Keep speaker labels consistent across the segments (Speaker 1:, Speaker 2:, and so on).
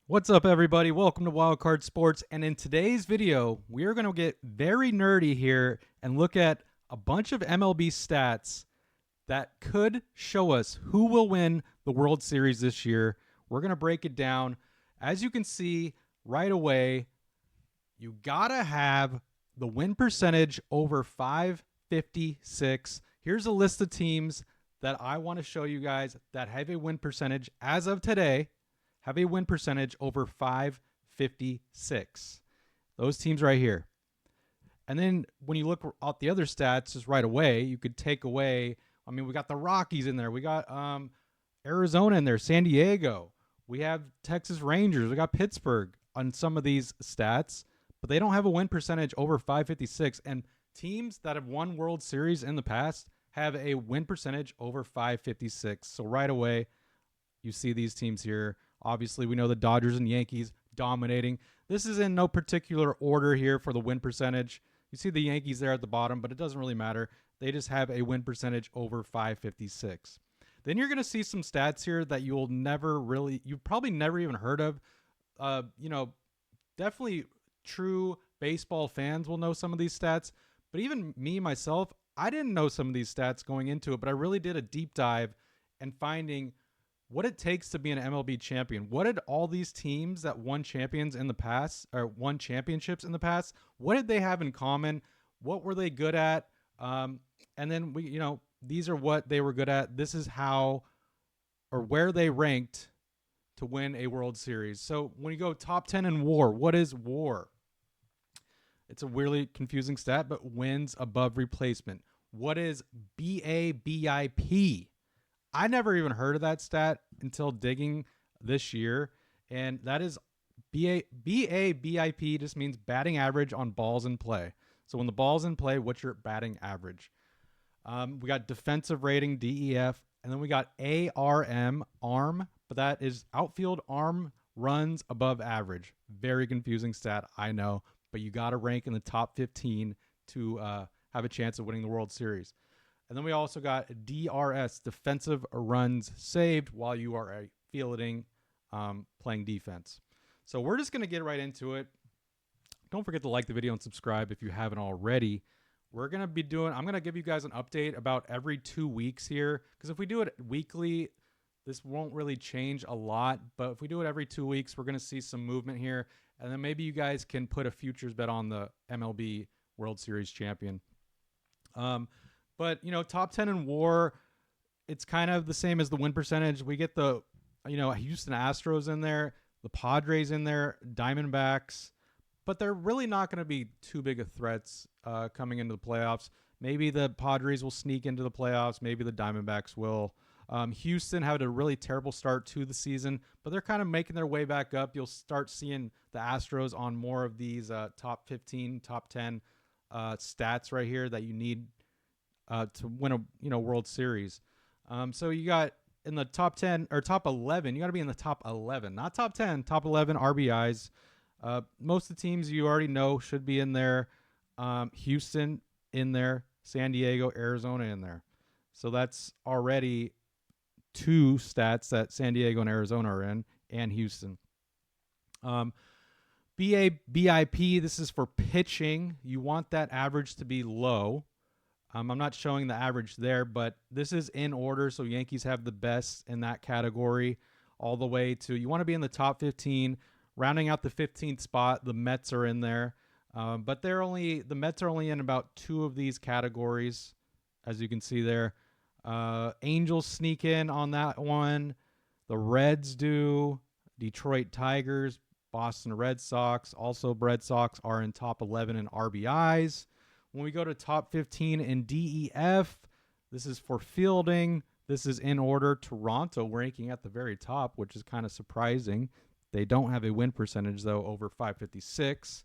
Speaker 1: What's up, everybody? Welcome to Wildcard Sports. And in today's video, we are going to get very nerdy here and look at a bunch of MLB stats that could show us who will win the World Series this year. We're going to break it down. As you can see right away, you got to have the win percentage over 556. Here's a list of teams that I want to show you guys that have a win percentage as of today, have a win percentage over 556. Those teams right here. And then when you look at the other stats just right away, you could take away, we got the Rockies in there. We got Arizona in there, San Diego. We have Texas Rangers. We got Pittsburgh on some of these stats, but they don't have a win percentage over 556. And teams that have won World Series in the past have a win percentage over 556. So right away, you see these teams here. Obviously, we know the Dodgers and Yankees dominating. This is in no particular order here for the win percentage. You see the Yankees there at the bottom, but it doesn't really matter. They just have a win percentage over 556. Then you're going to see some stats here that you've probably never even heard of. Definitely true baseball fans will know some of these stats, but even me, myself, I didn't know some of these stats going into it, but I really did a deep dive and finding what it takes to be an MLB champion. What did all these teams that won championships in the past, what did they have in common? What were they good at? And then these are what they were good at. This is how or where they ranked to win a World Series. So when you go top 10 in WAR, what is WAR? It's a really confusing stat, but wins above replacement. What is BABIP? I never even heard of that stat until digging this year, and that is BABIP just means batting average on balls in play. So when the ball's in play, what's your batting average? We got defensive rating, DEF, and then we got ARM, but that is outfield arm runs above average. Very confusing stat, I know, but you got to rank in the top 15 to have a chance of winning the World Series. And then we also got DRS, defensive runs saved while you are fielding, playing defense. So we're just going to get right into it. Don't forget to like the video and subscribe if you haven't already. I'm going to give you guys an update about every 2 weeks here, because if we do it weekly, this won't really change a lot. But if we do it every 2 weeks, we're going to see some movement here. And then maybe you guys can put a futures bet on the MLB World Series champion. But, top 10 in WAR, it's kind of the same as the win percentage. We get the, Houston Astros in there, the Padres in there, Diamondbacks, but they're really not going to be too big of threats coming into the playoffs. Maybe the Padres will sneak into the playoffs. Maybe the Diamondbacks will. Houston had a really terrible start to the season, but they're kind of making their way back up. You'll start seeing the Astros on more of these top 15, top 10 stats right here that you need to win a World Series. So you got in the top 10 or top 11. You got to be in the top 11, not top 10, top 11 RBIs. Most of the teams you already know should be in there. Houston in there, San Diego, Arizona in there. So that's already two stats that San Diego and Arizona are in, and Houston. BABIP, this is for pitching. You want that average to be low. I'm not showing the average there, but this is in order. So Yankees have the best in that category all the way to, you want to be in the top 15. Rounding out the 15th spot, the Mets are in there. But the Mets are only in about two of these categories, as you can see there. Angels sneak in on that one. The Reds do. Detroit Tigers, Boston Red Sox, also Red Sox are in top 11 in RBIs. When we go to top 15 in DEF, this is for fielding. This is in order. Toronto ranking at the very top, which is kind of surprising. They don't have a win percentage, though, over 556.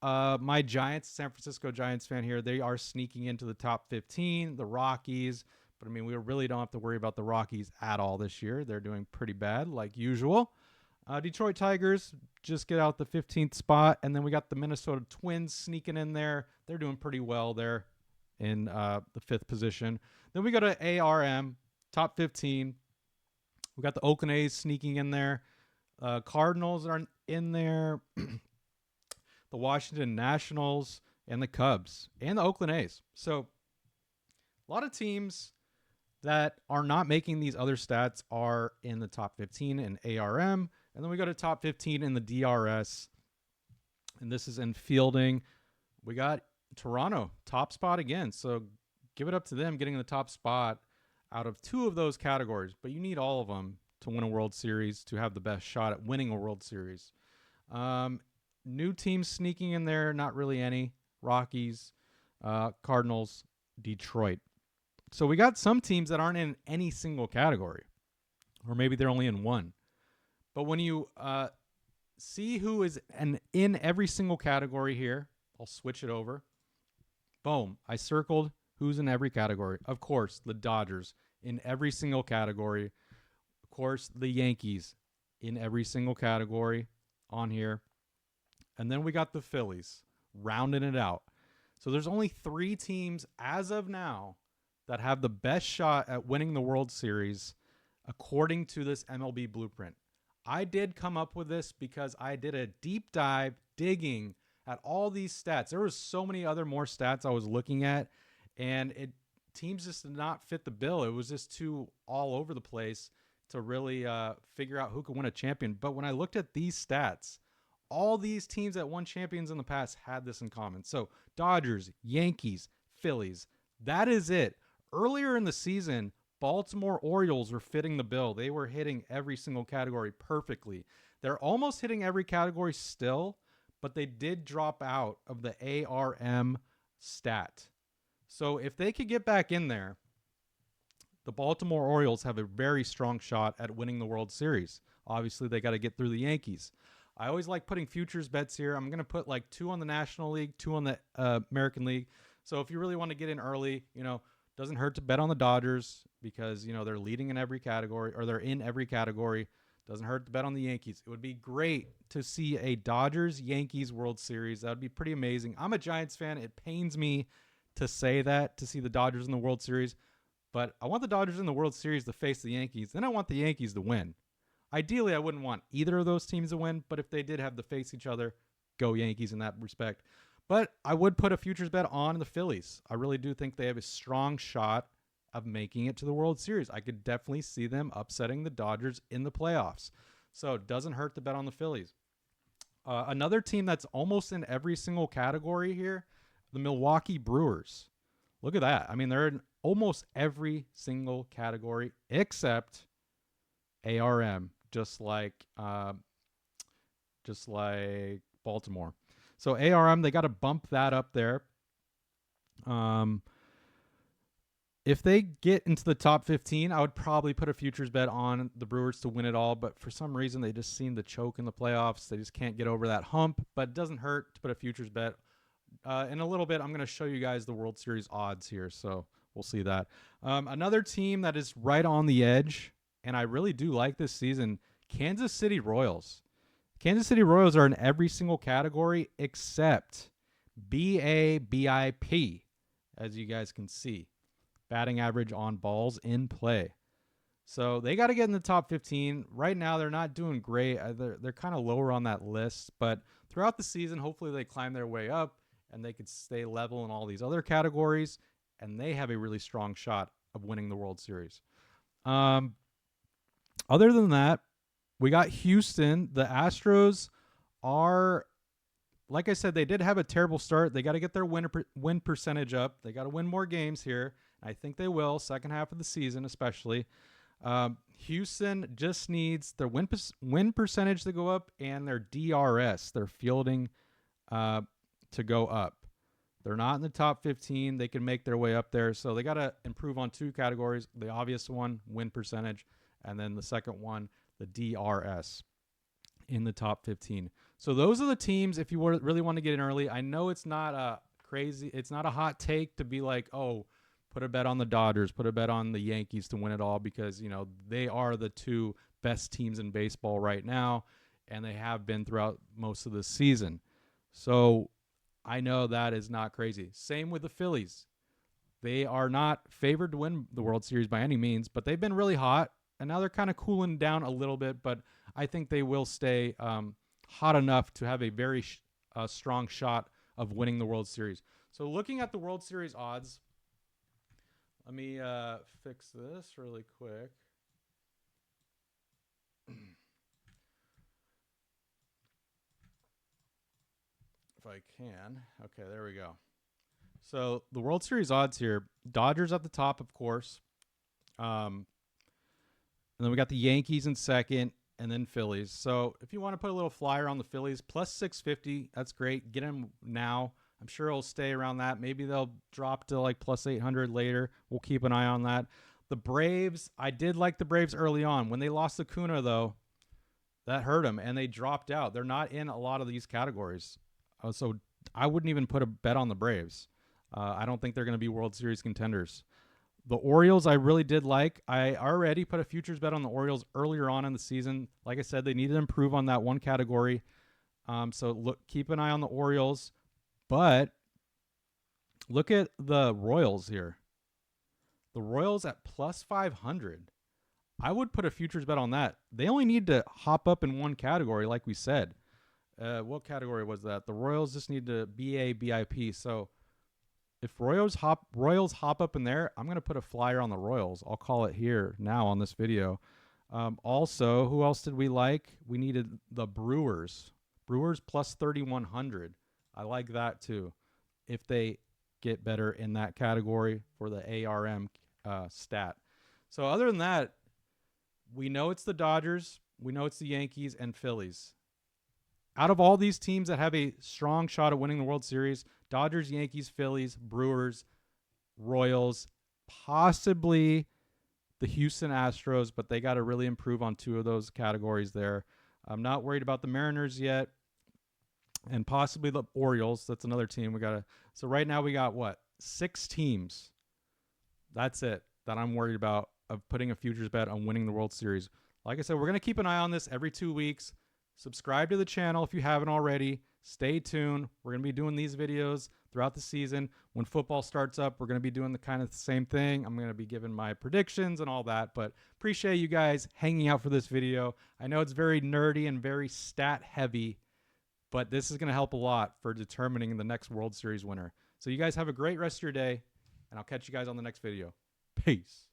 Speaker 1: My Giants, San Francisco Giants fan here, they are sneaking into the top 15. The Rockies, but we really don't have to worry about the Rockies at all this year. They're doing pretty bad, like usual. Detroit Tigers just get out the 15th spot, and then we got the Minnesota Twins sneaking in there. They're doing pretty well there in the 5th position. Then we go to ARM, top 15. We got the Oakland A's sneaking in there. Cardinals are in there, the Washington Nationals, and the Cubs, and the Oakland A's. So a lot of teams that are not making these other stats are in the top 15 in ARM. And then we go to top 15 in the DRS. And this is in fielding. We got Toronto, top spot again. So give it up to them getting the top spot out of 2 of those categories. But you need all of them to win a World Series, to have the best shot at winning a World Series. New teams sneaking in there, not really any. Rockies, Cardinals, Detroit. So we got some teams that aren't in any single category, or maybe they're only in one. But when you see who is in every single category here, I'll switch it over. Boom. I circled who's in every category. Of course, the Dodgers in every single category. Of course, the Yankees in every single category on here. And then we got the Phillies rounding it out. So there's only 3 teams as of now that have the best shot at winning the World Series according to this MLB blueprint. I did come up with this because I did a deep dive digging at all these stats. There was so many other more stats I was looking at, and teams just did not fit the bill. It was just too all over the place to really figure out who could win a champion. But when I looked at these stats, all these teams that won champions in the past had this in common. So Dodgers, Yankees, Phillies, that is it. Earlier in the season, Baltimore Orioles were fitting the bill. They were hitting every single category perfectly. They're almost hitting every category still, but they did drop out of the ARM stat. So if they could get back in there, the Baltimore Orioles have a very strong shot at winning the World Series. Obviously, they got to get through the Yankees. I always like putting futures bets here. I'm going to put like 2 on the National League, 2 on the American League. So if you really want to get in early, doesn't hurt to bet on the Dodgers because, they're leading in every category, or they're in every category. Doesn't hurt to bet on the Yankees. It would be great to see a Dodgers-Yankees World Series. That would be pretty amazing. I'm a Giants fan. It pains me to say that, to see the Dodgers in the World Series. But I want the Dodgers in the World Series to face the Yankees. Then I want the Yankees to win. Ideally, I wouldn't want either of those teams to win, but if they did have to face each other, go Yankees in that respect. But I would put a futures bet on the Phillies. I really do think they have a strong shot of making it to the World Series. I could definitely see them upsetting the Dodgers in the playoffs. So it doesn't hurt to bet on the Phillies. Another team that's almost in every single category here, the Milwaukee Brewers. Look at that. I mean, they're in almost every single category except ARM, just like Baltimore. So ARM, they got to bump that up there. If they get into the top 15, I would probably put a futures bet on the Brewers to win it all. But for some reason, they just seem to choke in the playoffs. They just can't get over that hump. But it doesn't hurt to put a futures bet. In a little bit, I'm going to show you guys the World Series odds here. So we'll see that. Another team that is right on the edge, and I really do like this season, Kansas City Royals. Kansas City Royals are in every single category except BABIP, as you guys can see. Batting average on balls in play. So they got to get in the top 15. Right now, they're not doing great. They're kind of lower on that list. But throughout the season, hopefully they climb their way up and they could stay level in all these other categories. And they have a really strong shot of winning the World Series. Other than that, we got Houston. The Astros are, like I said, they did have a terrible start. They got to get their win percentage up. They got to win more games here. I think they will, second half of the season especially. Houston just needs their win percentage to go up and their DRS, their fielding, to go up. They're not in the top 15. They can make their way up there. So they got to improve on 2 categories. The obvious one, win percentage, and then the second one, the DRS in the top 15. So those are the teams if you really want to get in early. I know it's not it's not a hot take to be like, oh, put a bet on the Dodgers, put a bet on the Yankees to win it all because, they are the 2 best teams in baseball right now, and they have been throughout most of the season. So I know that is not crazy. Same with the Phillies. They are not favored to win the World Series by any means, but they've been really hot, and now they're kind of cooling down a little bit, but I think they will stay hot enough to have a very strong shot of winning the World Series. So looking at the World Series odds, let me fix this really quick. If I can. Okay, there we go. So the World Series odds here, Dodgers at the top, of course. And then we got the Yankees in second, and then Phillies. So if you want to put a little flyer on the Phillies, plus 650, that's great. Get them now. I'm sure it'll stay around that. Maybe they'll drop to like plus 800 later. We'll keep an eye on that. The Braves, I did like the Braves early on. When they lost Acuna, though, that hurt them, and they dropped out. They're not in a lot of these categories. So I wouldn't even put a bet on the Braves. I don't think they're going to be World Series contenders. The Orioles, I really did like. I already put a futures bet on the Orioles earlier on in the season. Like I said, they need to improve on that one category. So keep an eye on the Orioles. But look at the Royals here. The Royals at plus 500. I would put a futures bet on that. They only need to hop up in one category, like we said. What category was that? The Royals just need to BA, BIP. So if Royals hop up in there, I'm going to put a flyer on the Royals. I'll call it here now on this video. Also, who else did we like? We needed the Brewers. Brewers plus 3,100. I like that too. If they get better in that category for the ARM stat. So other than that, we know it's the Dodgers. We know it's the Yankees and Phillies. Out of all these teams that have a strong shot at winning the World Series, Dodgers, Yankees, Phillies, Brewers, Royals, possibly the Houston Astros, but they got to really improve on two of those categories there. I'm not worried about the Mariners yet, and possibly the Orioles. That's another team we got to. So right now we got what? 6 teams. That's it that I'm worried about of putting a futures bet on winning the World Series. Like I said, we're going to keep an eye on this every 2 weeks. Subscribe to the channel if you haven't already. Stay tuned. We're going to be doing these videos throughout the season. When football starts up, we're going to be doing the kind of the same thing. I'm going to be giving my predictions and all that, but appreciate you guys hanging out for this video. I know it's very nerdy and very stat heavy, but this is going to help a lot for determining the next World Series winner. So you guys have a great rest of your day, and I'll catch you guys on the next video. Peace.